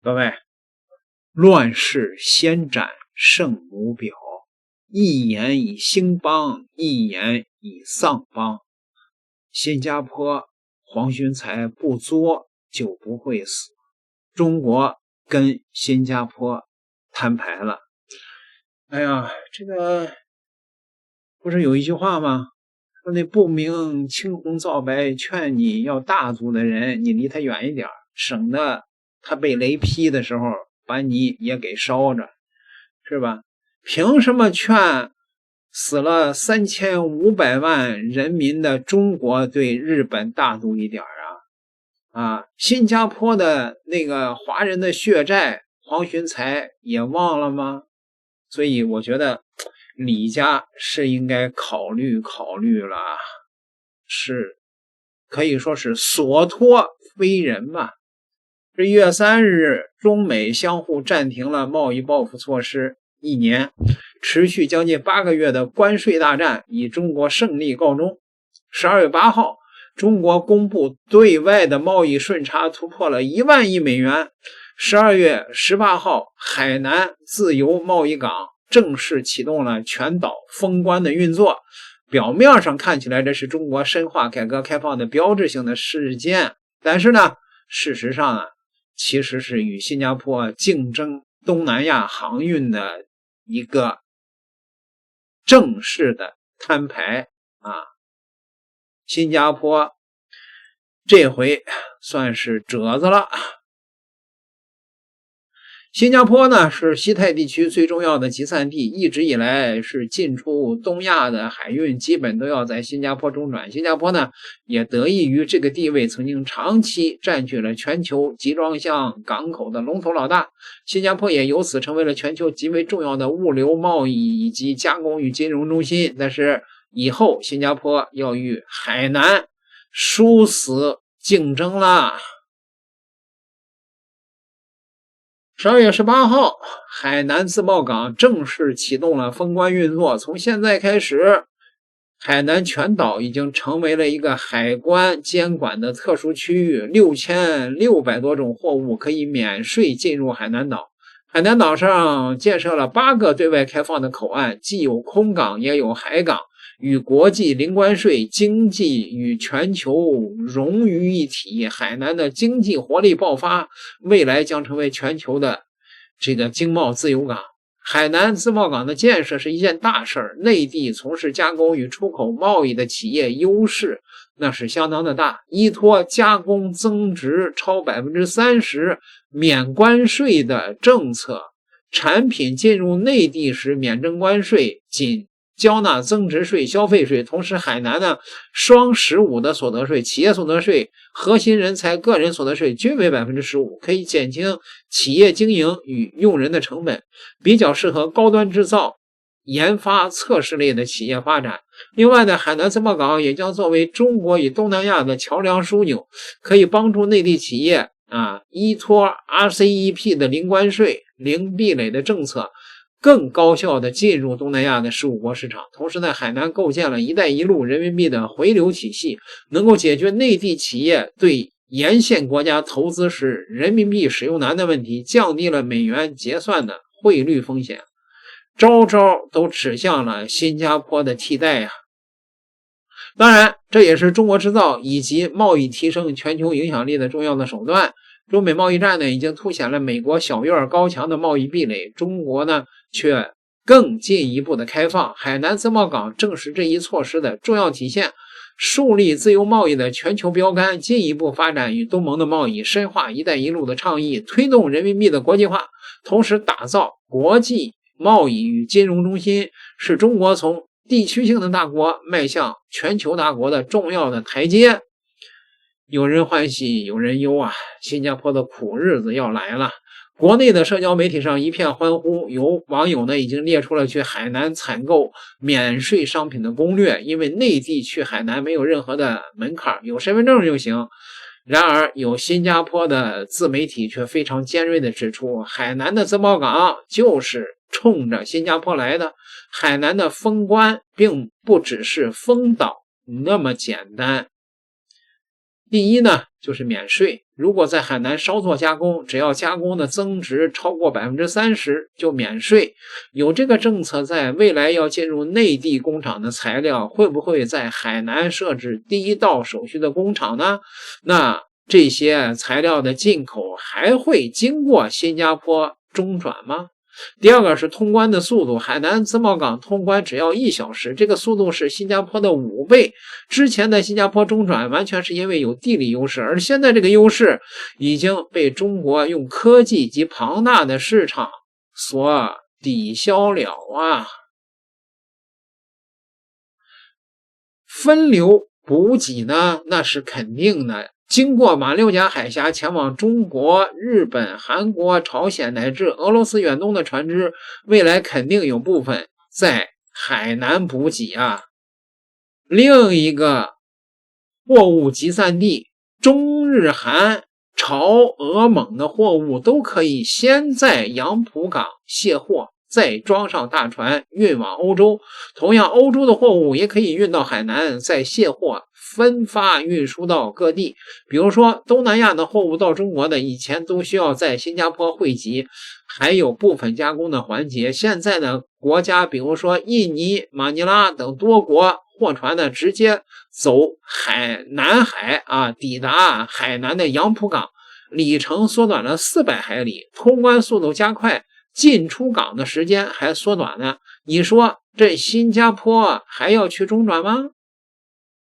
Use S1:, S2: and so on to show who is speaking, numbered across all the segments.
S1: 各位，乱世先斩圣母婊，一言以兴邦，一言以丧邦。新加坡黄循财不作就不会死，中国跟新加坡摊牌了。哎呀，这个不是有一句话吗？说那不明青红皂白劝你要大度的人，你离他远一点，省得他被雷劈的时候把你也给烧着，是吧？凭什么劝死了3500万人民的中国对日本大度一点啊？新加坡的那个华人的血债黄循财也忘了吗？所以我觉得李家是应该考虑了，是可以说是所托非人吧。1月3日，中美相互暂停了贸易报复措施1年，持续将近8个月的关税大战以中国胜利告终。12月8号，中国公布对外的贸易顺差突破了1万亿美元。12月18号，海南自由贸易港正式启动了全岛封关的运作。表面上看起来这是中国深化改革开放的标志性的事件，但是呢，事实上其实是与新加坡竞争东南亚航运的一个正式的摊牌啊。新加坡这回算是褶子了。新加坡呢是西太地区最重要的集散地，一直以来是进出东亚的海运基本都要在新加坡中转。新加坡呢也得益于这个地位，曾经长期占据了全球集装箱港口的龙头老大。新加坡也由此成为了全球极为重要的物流贸易以及加工与金融中心。但是以后新加坡要与海南殊死竞争了。12月18号，海南自贸港正式启动了封关运作。从现在开始，海南全岛已经成为了一个海关监管的特殊区域，6600多种货物可以免税进入海南岛。海南岛上建设了8个对外开放的口岸，既有空港也有海港，与国际零关税经济与全球融于一体。海南的经济活力爆发，未来将成为全球的这个经贸自由港。海南自贸港的建设是一件大事儿，内地从事加工与出口贸易的企业优势那是相当的大，依托加工增值超 30% 免关税的政策，产品进入内地时免征关税，仅交纳增值税、消费税。同时海南呢双15的所得税，企业所得税、核心人才个人所得税均为 15%， 可以减轻企业经营与用人的成本，比较适合高端制造、研发、测试类的企业发展。另外呢，海南自贸港也将作为中国与东南亚的桥梁枢纽，可以帮助内地企业依托 RCEP 的零关税、零壁垒的政策，更高效地进入东南亚的15国市场。同时呢，海南构建了一带一路人民币的回流体系，能够解决内地企业对沿线国家投资时人民币使用难的问题，降低了美元结算的汇率风险。招招都指向了新加坡的替代当然，这也是中国制造以及贸易提升全球影响力的重要的手段。中美贸易战呢，已经凸显了美国小院高墙的贸易壁垒，中国呢却更进一步的开放。海南自贸港正是这一措施的重要体现，树立自由贸易的全球标杆，进一步发展与东盟的贸易，深化一带一路的倡议，推动人民币的国际化，同时打造国际贸易与金融中心，是中国从地区性的大国迈向全球大国的重要的台阶。有人欢喜有人忧新加坡的苦日子要来了。国内的社交媒体上一片欢呼，有网友呢已经列出了去海南采购免税商品的攻略，因为内地去海南没有任何的门槛，有身份证就行。然而有新加坡的自媒体却非常尖锐地指出，海南的自贸港就是冲着新加坡来的。海南的封关并不只是封岛那么简单。第一呢，就是免税，如果在海南稍作加工，只要加工的增值超过 30% 就免税。有这个政策在，未来要进入内地工厂的材料，会不会在海南设置第一道手续的工厂呢？那这些材料的进口还会经过新加坡中转吗？第二个是通关的速度，海南自贸港通关只要1小时，这个速度是新加坡的5倍。之前的新加坡中转完全是因为有地理优势，而现在这个优势已经被中国用科技及庞大的市场所抵消了啊。分流补给呢，那是肯定的。经过马六甲海峡前往中国、日本、韩国、朝鲜乃至俄罗斯远东的船只，未来肯定有部分在海南补给啊。另一个货物集散地，中日韩、朝俄蒙的货物都可以先在杨浦港卸货，再装上大船运往欧洲。同样，欧洲的货物也可以运到海南，再卸货分发运输到各地。比如说东南亚的货物到中国的，以前都需要在新加坡汇集，还有部分加工的环节。现在呢，国家比如说印尼、马尼拉等多国货船呢，直接走南海啊，抵达海南的杨浦港，里程缩短了400海里，通关速度加快，进出港的时间还缩短呢。你说这新加坡还要去中转吗？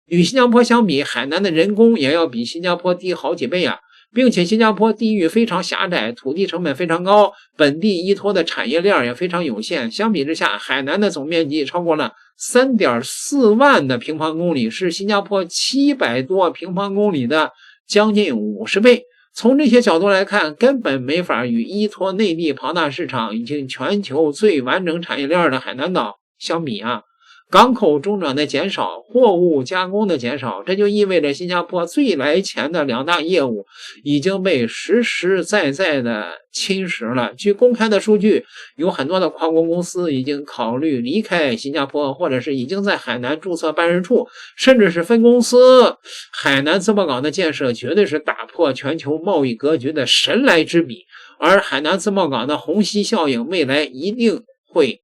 S1: 与新加坡相比，海南的人工也要比新加坡低好几倍啊，并且新加坡地域非常狭窄，土地成本非常高，本地依托的产业链也非常有限。相比之下，海南的总面积超过了 3.4 万的平方公里，是新加坡700多平方公里的将近50倍。从这些角度来看，根本没法与依托内地庞大市场、已经全球最完整产业链的海南岛相比啊。港口中转的减少，货物加工的减少，这就意味着新加坡最来钱的2大业务已经被实实在在的侵蚀了。据公开的数据，有很多的跨国公司已经考虑离开新加坡，或者是已经在海南注册办事处，甚至是分公司。海南自贸港的建设绝对是打破全球贸易格局的神来之笔，而海南自贸港的虹吸效应未来一定会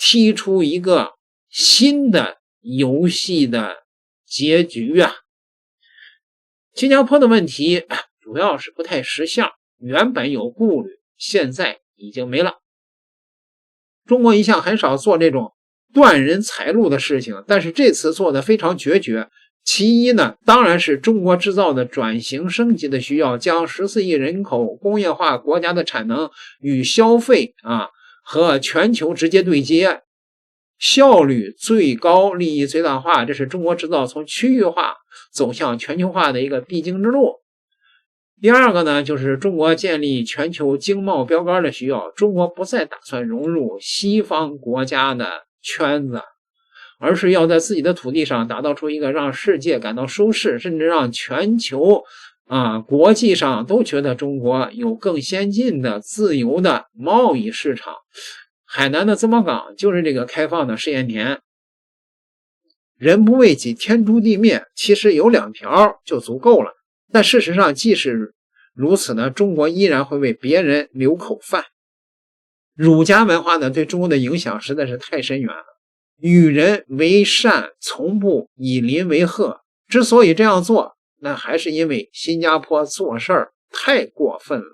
S1: 踢出一个新的游戏的结局啊！新加坡的问题主要是不太识相，原本有顾虑，现在已经没了。中国一向很少做这种断人财路的事情，但是这次做的非常决绝。其一呢，当然是中国制造的转型升级的需要，将14亿人口工业化国家的产能与消费和全球直接对接，效率最高，利益最大化，这是中国制造从区域化走向全球化的一个必经之路。第二个呢，就是中国建立全球经贸标杆的需要，中国不再打算融入西方国家的圈子，而是要在自己的土地上打造出一个让世界感到舒适，甚至让全球国际上都觉得中国有更先进的自由的贸易市场。海南的自贸港就是这个开放的试验田。人不为己，天诛地灭，其实有2条就足够了。但事实上，即使如此呢，中国依然会为别人留口饭。儒家文化呢，对中国的影响实在是太深远了。与人为善，从不以邻为壑。之所以这样做，那还是因为新加坡做事儿太过分了。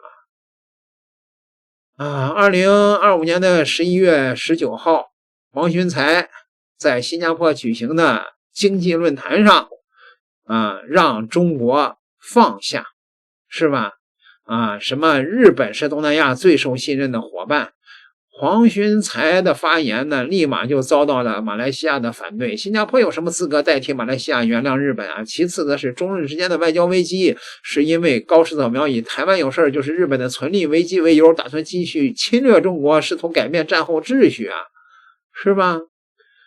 S1: 2025年的11月19号，黄循财在新加坡举行的经济论坛上让中国放下，是吧？什么日本是东南亚最受信任的伙伴，黄循财的发言呢，立马就遭到了马来西亚的反对。新加坡有什么资格代替马来西亚原谅日本啊？其次的是中日之间的外交危机，是因为高市早苗以台湾有事就是日本的存立危机为由，打算继续侵略中国，试图改变战后秩序是吧？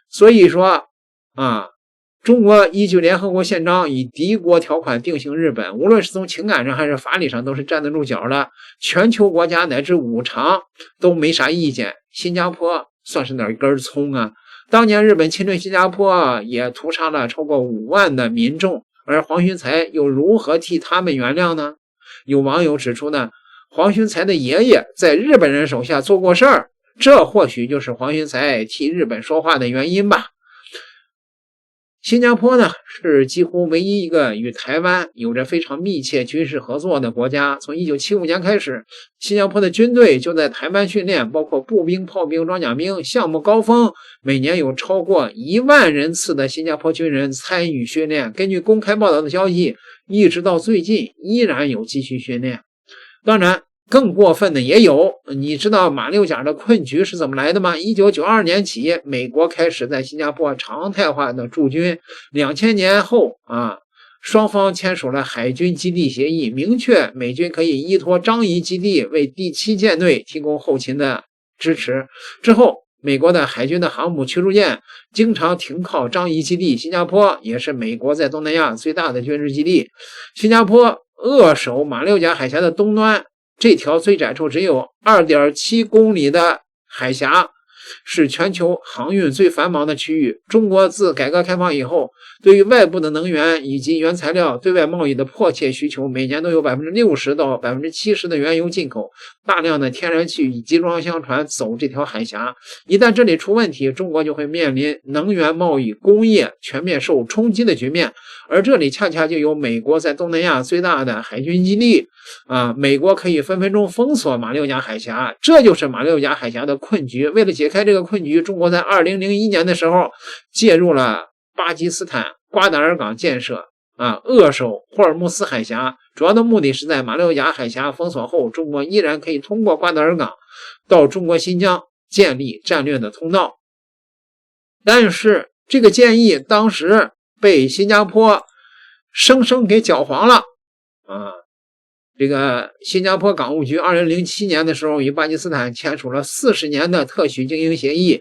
S1: 所以说中国依据联合国宪章以敌国条款定性日本，无论是从情感上还是法理上都是站得住脚的，全球国家乃至五常都没啥意见。新加坡算是哪根葱啊？当年日本侵略新加坡也屠杀了超过5万的民众，而黄循财又如何替他们原谅呢？有网友指出呢，黄循财的爷爷在日本人手下做过事儿，这或许就是黄循财替日本说话的原因吧。新加坡呢，是几乎唯一一个与台湾有着非常密切军事合作的国家。从1975年开始，新加坡的军队就在台湾训练，包括步兵、炮兵、装甲兵，项目高峰每年有超过1万人次的新加坡军人参与训练。根据公开报道的消息，一直到最近依然有继续训练。当然更过分的也有，你知道马六甲的困局是怎么来的吗？1992年起，美国开始在新加坡常态化的驻军。2000年后双方签署了海军基地协议，明确美军可以依托樟宜基地为第7舰队提供后勤的支持。之后，美国的海军的航母驱逐舰经常停靠樟宜基地。新加坡也是美国在东南亚最大的军事基地。新加坡扼守马六甲海峡的东端，这条最窄处只有 2.7 公里的海峡，是全球航运最繁忙的区域。中国自改革开放以后，对于外部的能源以及原材料对外贸易的迫切需求，每年都有 60% 到 70% 的原油进口，大量的天然气与集装箱船走这条海峡。一旦这里出问题，中国就会面临能源贸易、工业全面受冲击的局面。而这里恰恰就有美国在东南亚最大的海军基地美国可以分分钟封锁马六甲海峡，这就是马六甲海峡的困局。为了解开这个困局，中国在2001年的时候介入了巴基斯坦瓜达尔港建设扼守霍尔木斯海峡，主要的目的是在马六甲海峡封锁后，中国依然可以通过瓜达尔港到中国新疆建立战略的通道。但是这个建议当时被新加坡生生给搅黄了这个新加坡港务局2007年的时候与巴基斯坦签署了40年的特许经营协议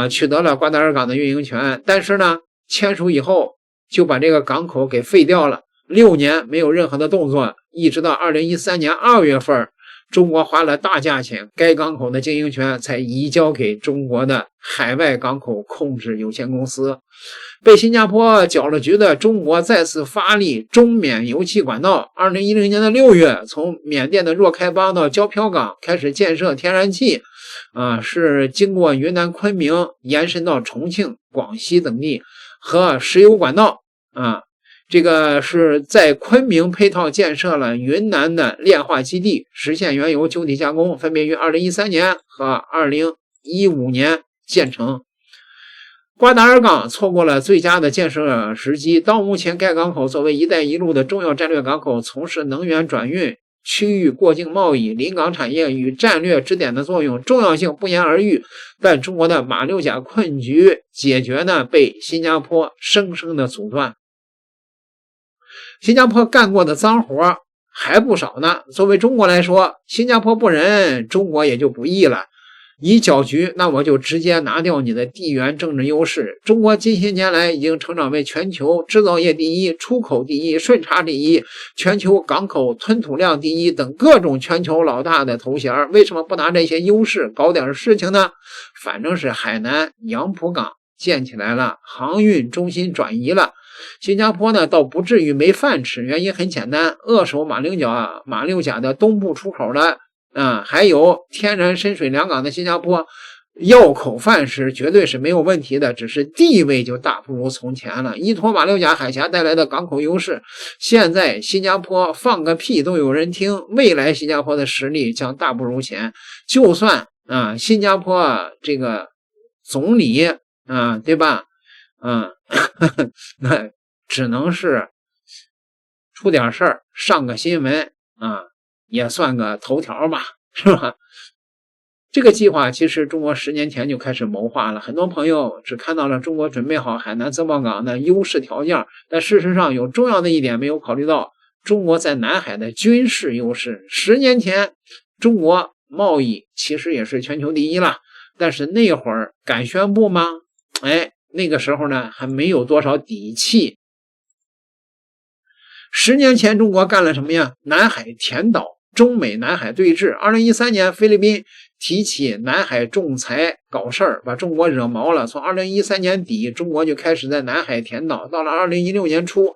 S1: 取得了瓜达尔港的运营权。但是呢，签署以后就把这个港口给废掉了，6年没有任何的动作，一直到2013年2月份，中国花了大价钱，该港口的经营权才移交给中国的海外港口控制有限公司。被新加坡搅了局的中国再次发力中缅油气管道。2010年的6月，从缅甸的若开邦到胶漂港开始建设天然气是经过云南昆明延伸到重庆、广西等地，和石油管道这个是在昆明配套建设了云南的炼化基地，实现原油就地加工，分别于2013年和2015年建成。瓜达尔港错过了最佳的建设时机，到目前该港口作为一带一路的重要战略港口，从事能源转运、区域过境贸易、临港产业与战略支点的作用，重要性不言而喻。但中国的马六甲困局解决呢，被新加坡生生的阻断。新加坡干过的脏活还不少呢。作为中国来说，新加坡不仁，中国也就不义了。以搅局，那我就直接拿掉你的地缘政治优势。中国近些年来已经成长为全球制造业第一、出口第一、顺差第一、全球港口吞吐量第一等各种全球老大的头衔。为什么不拿这些优势搞点事情呢？反正是海南洋浦港建起来了，航运中心转移了。新加坡呢，倒不至于没饭吃，原因很简单，扼守马六甲的东部出口的还有天然深水良港的新加坡，要口饭吃绝对是没有问题的，只是地位就大不如从前了。依托马六甲海峡带来的港口优势，现在新加坡放个屁都有人听，未来新加坡的实力将大不如前。就算新加坡这个总理对吧那只能是出点事儿上个新闻也算个头条吧，是吧？这个计划其实中国10年前就开始谋划了，很多朋友只看到了中国准备好海南自贸港的优势条件，但事实上有重要的一点没有考虑到，中国在南海的军事优势。10年前中国贸易其实也是全球第一了，但是那会儿敢宣布吗？那个时候呢还没有多少底气。10年前中国干了什么呀？南海填岛，中美南海对峙。2013年菲律宾提起南海仲裁搞事儿，把中国惹毛了。从2013年底中国就开始在南海填岛，到了2016年初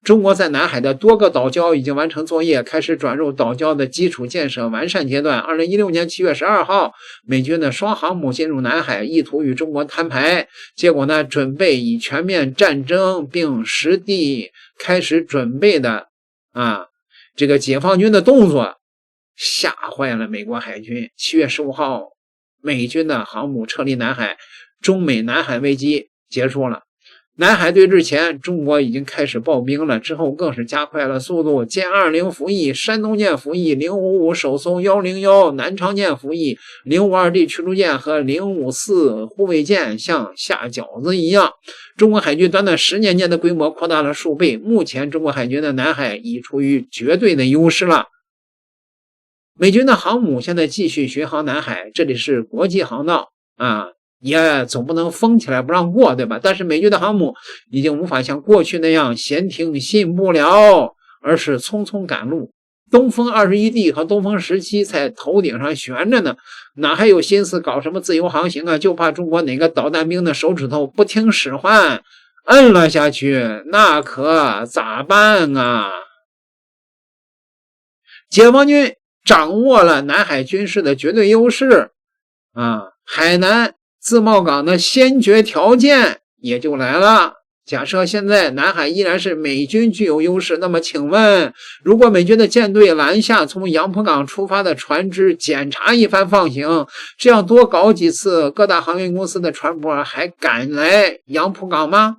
S1: 中国在南海的多个岛礁已经完成作业，开始转入岛礁的基础建设完善阶段。2016年7月12号，美军的双航母进入南海，意图与中国摊牌。结果呢，准备以全面战争并实地开始准备的这个解放军的动作，吓坏了美国海军。7月15号，美军的航母撤离南海，中美南海危机结束了。南海对峙前，中国已经开始爆兵了，之后更是加快了速度。歼20服役，山东舰服役，055首艘101，南昌舰服役，052D 驱逐舰和054护卫舰像下饺子一样。中国海军短短10年间的规模扩大了数倍，目前中国海军的南海已处于绝对的优势了。美军的航母现在继续巡航南海，这里是国际航道也总不能封起来不让过，对吧？但是美军的航母已经无法像过去那样闲庭信步了，而是匆匆赶路。东风21D 和东风17在头顶上悬着呢，哪还有心思搞什么自由航行啊？就怕中国哪个导弹兵的手指头不听使唤，摁了下去，那可咋办啊？解放军掌握了南海军事的绝对优势海南自贸港的先决条件也就来了。假设现在南海依然是美军具有优势，那么请问，如果美军的舰队拦下从杨浦港出发的船只，检查一番放行，这样多搞几次，各大航运公司的船舶还敢来杨浦港吗？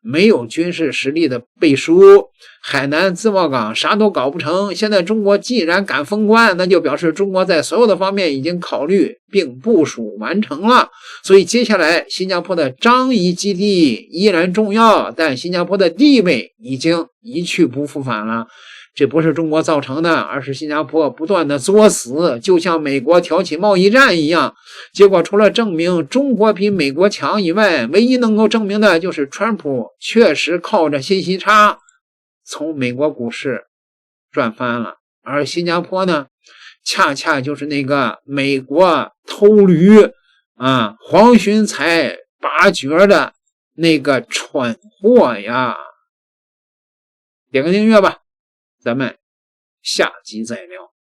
S1: 没有军事实力的背书，海南自贸港啥都搞不成。现在中国既然敢封关，那就表示中国在所有的方面已经考虑并部署完成了。所以接下来新加坡的樟宜基地依然重要，但新加坡的地位已经一去不复返了。这不是中国造成的，而是新加坡不断的作死，就像美国挑起贸易战一样。结果除了证明中国比美国强以外，唯一能够证明的就是川普确实靠着信息差从美国股市赚翻了，而新加坡呢，恰恰就是那个美国偷驴黄循财拔角的那个蠢货呀。点个订阅吧，咱们下集再聊。